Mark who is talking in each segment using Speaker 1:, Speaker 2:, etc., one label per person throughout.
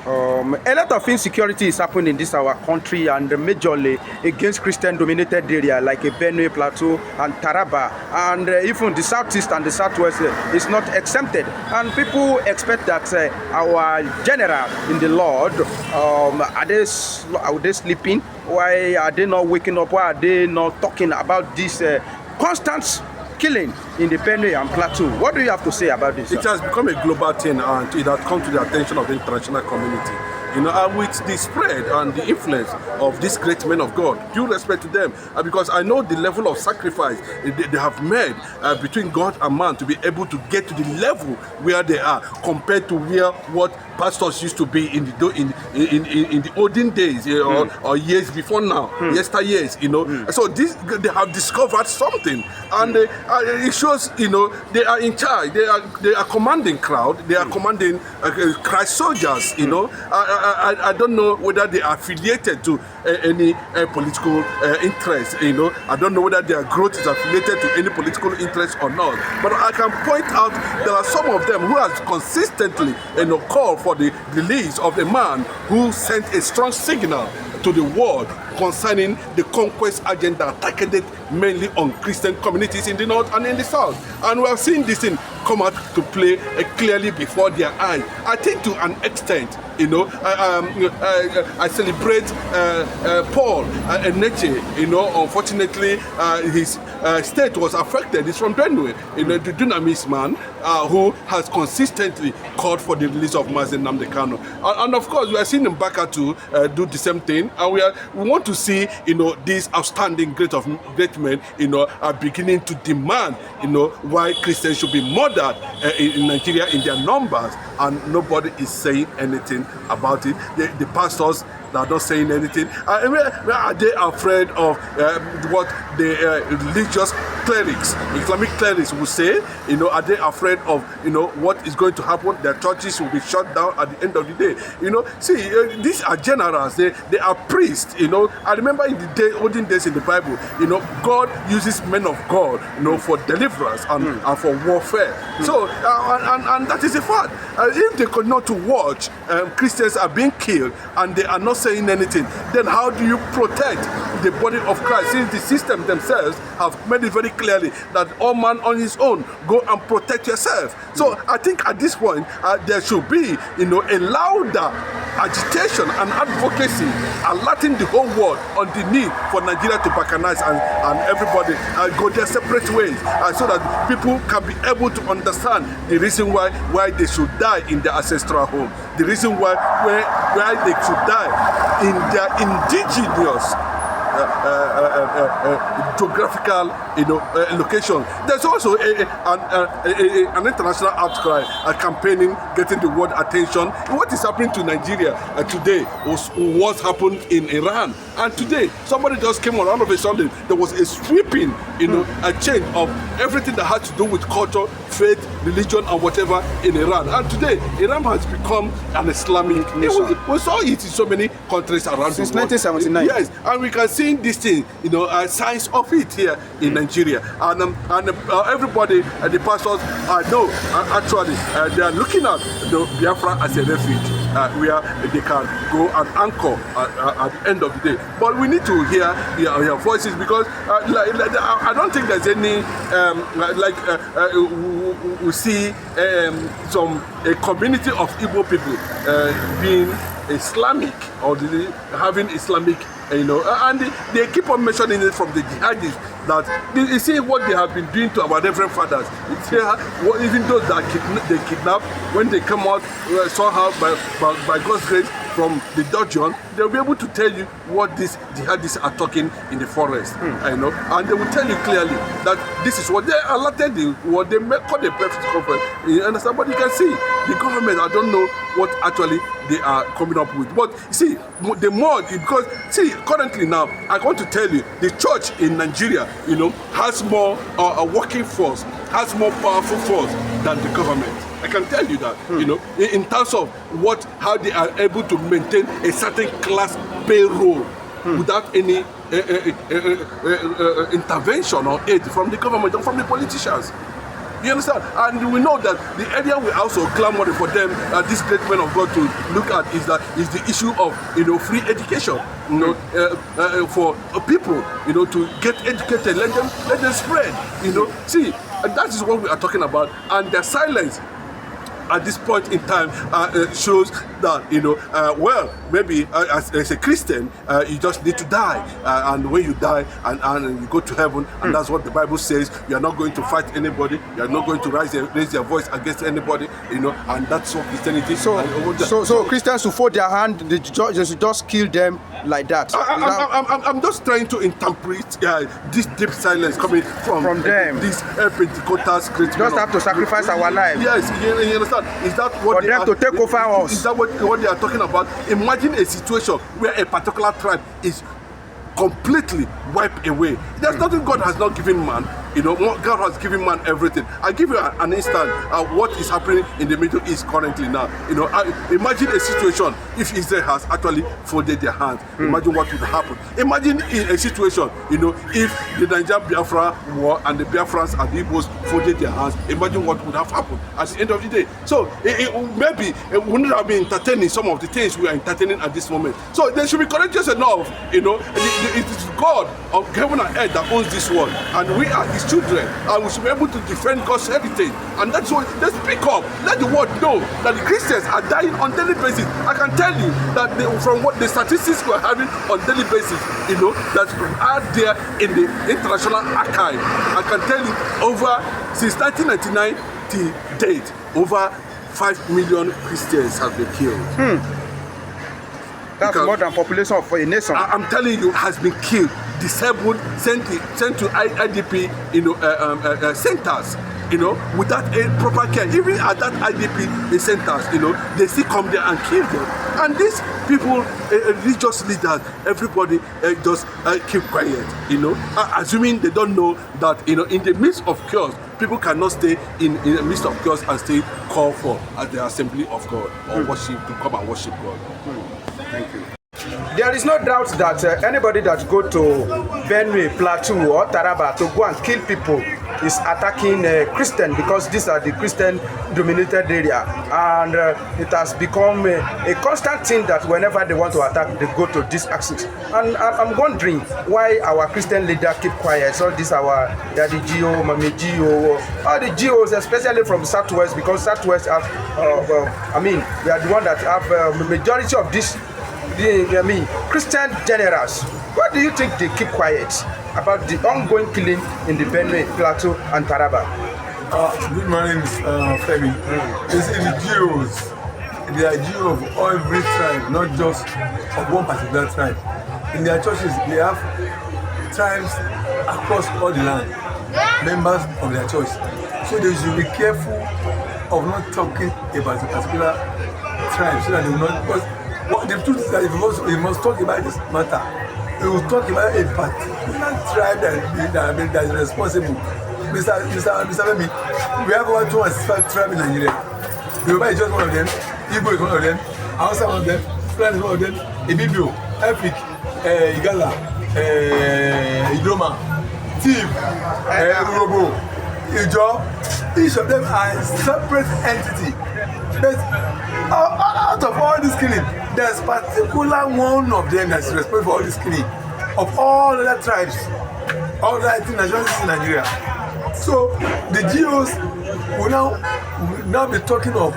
Speaker 1: A lot of insecurity is happening in this our country, and majorly against Christian-dominated area like Benue Plateau and Taraba, and even the southeast and the southwest is not exempted. And people expect that our general in the Lord, are they sleeping? Why are they not waking up? Why are they not talking about this constant killing in the Benue and Plateau? What do you have to say about this?
Speaker 2: It has become a global thing, and it has come to the attention of the international community. And with the spread and the influence of these great men of God, due respect to them, because I know the level of sacrifice they have made between God and man to be able to get to the level where they are, compared to what pastors used to be in the olden days or years before now, yesteryears. So they have discovered something, and it shows. They are in charge. They are commanding crowd. They are commanding Christ soldiers. I don't know whether they are affiliated to any political interest. I don't know whether their growth is affiliated to any political interest or not. But I can point out there are some of them who have consistently called for the release of a man who sent a strong signal to the world concerning the conquest agenda targeted mainly on Christian communities in the north and in the south. And we have seen this thing come out to play clearly before their eyes. I think to an extent, I celebrate Paul Eneche. Unfortunately, his state was affected. He's from Benue, the Dunamis man who has consistently called for the release of Mazi Nnamdi Kanu. And of course, we are seeing Mbaka to do the same thing. And we want to see, these outstanding great men, are beginning to demand, why Christians should be murdered in Nigeria in their numbers, and nobody is saying anything about it. The pastors are not saying anything. Are they afraid of what the religious clerics, Islamic clerics will say? Are they afraid of what is going to happen? Their churches will be shut down at the end of the day. These are generals. They are priests. I remember in the olden days in the Bible, God uses men of God, for deliverance and for warfare. So and that is a fact. If they could not to watch Christians are being killed and they are not saying anything, then how do you protect the body of Christ? Since the system themselves have made it very clearly that all man on his own, go and protect yourself. So I think at this point there should be a louder agitation and advocacy alerting the whole world on the need for Nigeria to balkanize and everybody go their separate ways, so that people can be able to understand the reason why they should die in their ancestral home, the reason why they should die in their indigenous geographical location. There's also an international outcry, a campaigning, getting the world attention. What is happening to Nigeria today was what happened in Iran. And today, somebody just came on, all of a sudden, there was a sweeping, a change of everything that had to do with culture, faith, religion, and whatever in Iran. And today, Iran has become an Islamic nation. We saw it in so many countries around
Speaker 1: since
Speaker 2: the world.
Speaker 1: 1979.
Speaker 2: Yes, and we can see this thing, signs of it here in Nigeria. And everybody, the pastors, know actually they are looking at Biafra as a refuge where they can go and anchor at the end of the day. But we need to hear your voices, because I don't think there's any we see a community of Igbo people being Islamic or having Islamic, and they keep on mentioning it from the jihadists, that you see what they have been doing to our reverend fathers. Even those that they kidnap, when they come out somehow by God's grace from the dungeon, they'll be able to tell you what these jihadists are talking in the forest, and they will tell you clearly that this is what they alerted what they call the press conference. You understand? But you can see the government, I don't know what actually they are coming up with. But see, the more, because see, currently now, I want to tell you, the church in Nigeria, has more a working force, has more powerful force than the government. I can tell you that, in terms of how they are able to maintain a certain class payroll without any intervention or aid from the government or from the politicians. You understand? And we know that the area we also clamoring for them, these great men of God, to look at is the issue of free education. For people, to get educated, let them spread. See, that is what we are talking about, and their silence at this point in time shows that well, maybe as a Christian you just need to die, and when you die and you go to heaven, and that's what the Bible says. You are not going to fight anybody, you are not going to raise your voice against anybody, and that's what Christianity.
Speaker 1: So Christians who fold their hand, they should just kill them like that.
Speaker 2: I'm just trying to interpret this deep silence coming from
Speaker 1: them.
Speaker 2: These Pentecostals Christians.
Speaker 1: Just have to sacrifice our lives.
Speaker 2: Yes, you understand? Is that what
Speaker 1: for them to take over us?
Speaker 2: Is that what they are talking about? Imagine a situation where a particular tribe is completely wiped away. There's nothing God has not given man. God has given man everything. I give you an instant what is happening in the Middle East currently now. Imagine a situation if Israel has actually folded their hands. Imagine what would happen. Imagine a situation, if the Niger-Biafra war and the Biafrans and the Igbos folded their hands. Imagine what would have happened at the end of the day. So maybe it wouldn't have been entertaining some of the things we are entertaining at this moment. So they should be courageous enough. It is God of heaven and earth that owns this world, and we are His children, and we should be able to defend God's heritage. And that's why they speak up. Let the world know that the Christians are dying on daily basis. I can tell you that from what the statistics we're having on daily basis, that are there in the international archive. I can tell you since 1999 till date, over 5 million Christians have been killed.
Speaker 1: That's more than population of a nation. I'm
Speaker 2: telling you, has been killed, disabled, sent to IDP, centers, without a proper care. Even at that IDP centers, they still come there and kill them. And these people, religious leaders, everybody just keep quiet, assuming they don't know that, in the midst of chaos, people cannot stay in the midst of chaos and stay called for at the assembly of God or worship, to come and worship God.
Speaker 1: Thank you. There is no doubt that anybody that go to Benue, Plateau or Taraba to go and kill people is attacking Christian, because these are the Christian-dominated area, and it has become a constant thing that whenever they want to attack, they go to this axis. And I'm wondering why our Christian leader keep quiet. So these our Daddy Gio, Mami Gio, all the Gios, especially from Southwest, because Southwest have, they are the one that have the majority of this. Christian generals. What do you think they keep quiet about the ongoing killing in the Benue, Plateau, and Taraba?
Speaker 3: Good morning, Femi. You see, the Jews, they are Jews of every tribe, not just of one particular tribe. In their churches, they have tribes across all the land, members of their church. So they should be careful of not talking about a particular tribe, so that they will not. Because the truth is that if we must talk about this matter, we will talk about a particular tribe that is responsible. Mr. Femi, we have over 265 tribes in Nigeria. Yoruba is just one of them, Igbo is one of them, Hausa one of them, Fulani is one of them, Ibibio, Efik, Igala, Idoma, Tiv, Urobo, Ijo. Each of them are a separate entity. But out of all this killing, there's particular one of them that's responsible for all this killing of all other tribes, all the nationalities in Nigeria. So the GOs will now be talking of,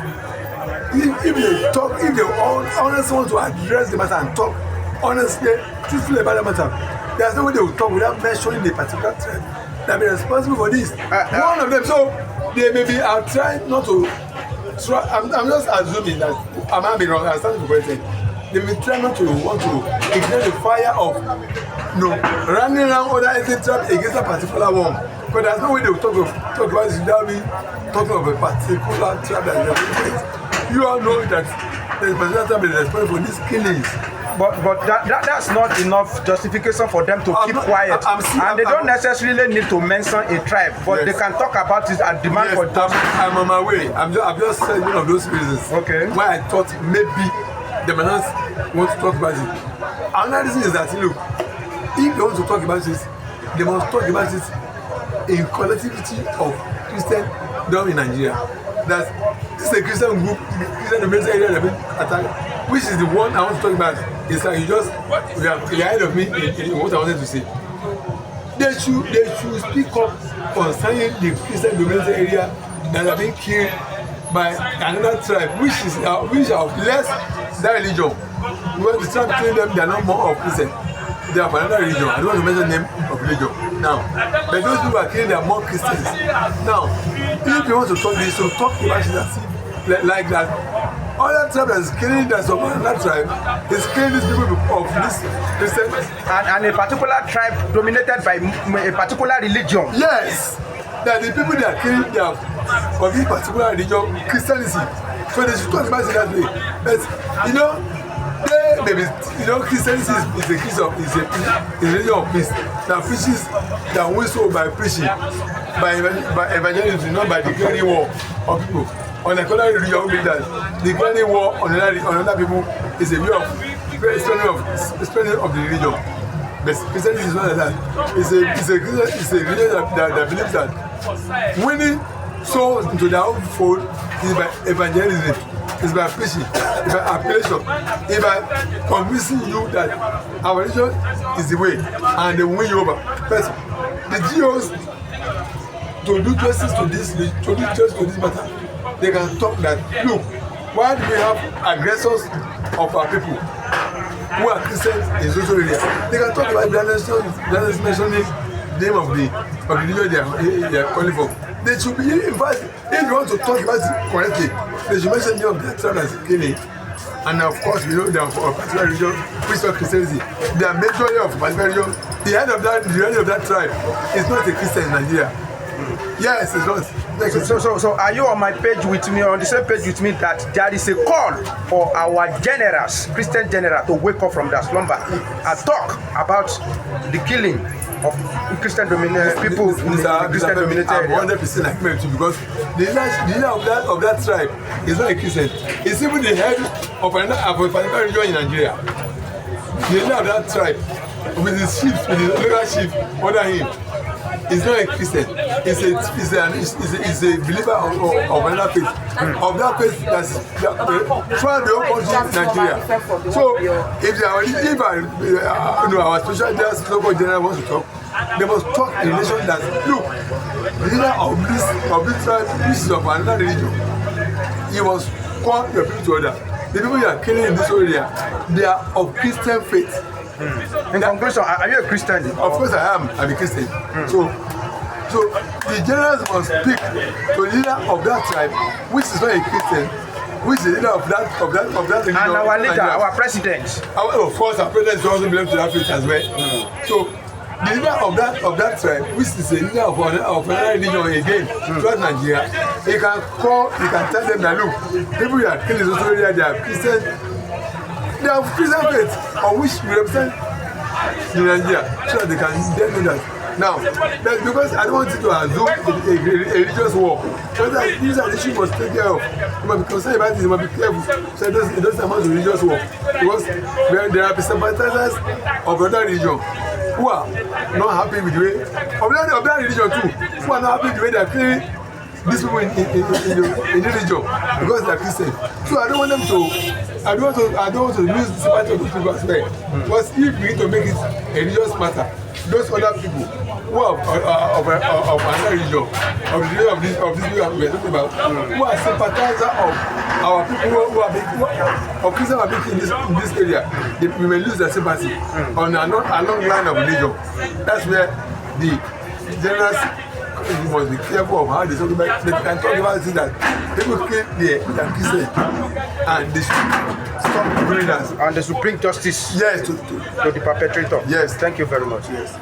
Speaker 3: if they honestly want to address the matter and talk honestly, truthfully about the matter, there's no way they will talk without mentioning the particular tribe that be responsible for this. One of them, so they maybe are trying not to. So I'm just assuming that I might be wrong. I'm starting to correct it. They will try not to want to ignite the fire of running around other ethnic tribes against a particular one. But there's no way they will talk about this without me talking of a particular tribe that is represented. You all know that the particular tribe is responsible for these killings.
Speaker 1: But that's not enough justification for them to keep quiet. They don't necessarily need to mention a tribe, but they can talk about it and demand for justice.
Speaker 3: I'm on my way. I've just said one of those reasons.
Speaker 1: Okay.
Speaker 3: Why I thought maybe they might not want to talk about it. Another reason is that, look, if they want to talk about this, they must talk about it in collectivity of Christian done in Nigeria. That this is a Christian group, Christian dominated area that been attacked, which is the one I want to talk about. It's like you are ahead of me in what I wanted to say. They should speak up concerning the Christian dominated area that have been killed by another tribe, which are less that religion. Because the tribe killing them, they are not more of Christian. They are another religion. I don't want to mention the name of religion now. But those people are killing, they are more Christians. Now, if you want to talk this, so talk about it like that. Other tribe that is killing that of another tribe is killing these people of this Christian.
Speaker 1: And a particular tribe dominated by a particular religion.
Speaker 3: Yes, that the people that are killing they are of this particular religion, Christianity. So they should talk about it that way. But you know, Christianity is a case of is a religion of peace that preaches that wins soul by preaching, by evangelism, not by declaring war on people. On the contrary, religion means that declaring war on other people is a way of spreading of the religion. But Christianity is not like that. It's a religion that believes that winning souls into their own fold is by evangelism, is by preaching, is by appellation, is by convincing you that our religion is the way and they will win you over. But the GOs to do justice to this matter, they can talk that, look, why do we have aggressors of our people who are Christians in social area? They can talk about the mentioning the name of the religion they are calling for. They should be, in fact, if you want to talk about it correctly, they should mention the name of the tribe that's killing. And of course, we know they are of particular religion, which is Christianity. They are majority of particular religion. The head of that tribe is not a Christian in Nigeria. Yes, it's not.
Speaker 1: So are you on my page with me, on the same page with me, that there is a call for our generals, Christian general, to wake up from their slumber and talk about the killing of Christian dominated people in the Christian dominated area?
Speaker 3: I'm 100% agreement too, because the leader of that tribe is not a Christian. It's even the head of a particular region in Nigeria. The leader of that tribe, with his chief, with his local chief under him, is not a Christian. It's a believer of another faith. Of that faith that's throughout the whole country, Nigeria. So if our special local general wants to talk, they must talk in relation that, look, the leader of this tribe, this is of another religion. He must call your people to order. The people you are killing in this area, they are of Christian faith.
Speaker 1: In conclusion, are you a Christian?
Speaker 3: Of course I am. I'm a Christian. So the generals must speak to the leader of that tribe, which is not a Christian, which is the leader of that religion.
Speaker 1: And our leader, our president.
Speaker 3: Of course, our president also belongs to that faith as well. So the leader of that tribe, which is a leader of another religion again, throughout Nigeria, he can tell them that, look, people you are killing in social area, they are Christian. They have Christian faith on which we represent in Nigeria, so that they can then know that. Now, because I don't want you to assume a religious war, so that these are the issues you must take care of. You must be concerned about this, you must be careful, so it doesn't amount to religious war. Because there are sympathizers of another religion who are not happy with the way, of that religion too, who are not happy with the way they are killing these people in the religion because they are Christian. So I don't want to lose the sympathy of those people as well. Because if we need to make it a religious matter, those other people who are of another religion, of the religion of this people we are talking about, who are sympathizers of our people who are Christians are big in this area, we may lose their sympathy on a long line of religion. That's where the generals, you must be careful of how they talk about. They can talk about things that people kill the Christian, and they should stop doing that.
Speaker 1: And they should bring justice.
Speaker 3: Yes, to
Speaker 1: the perpetrator.
Speaker 3: Yes.
Speaker 1: Thank you very much.
Speaker 3: Yes.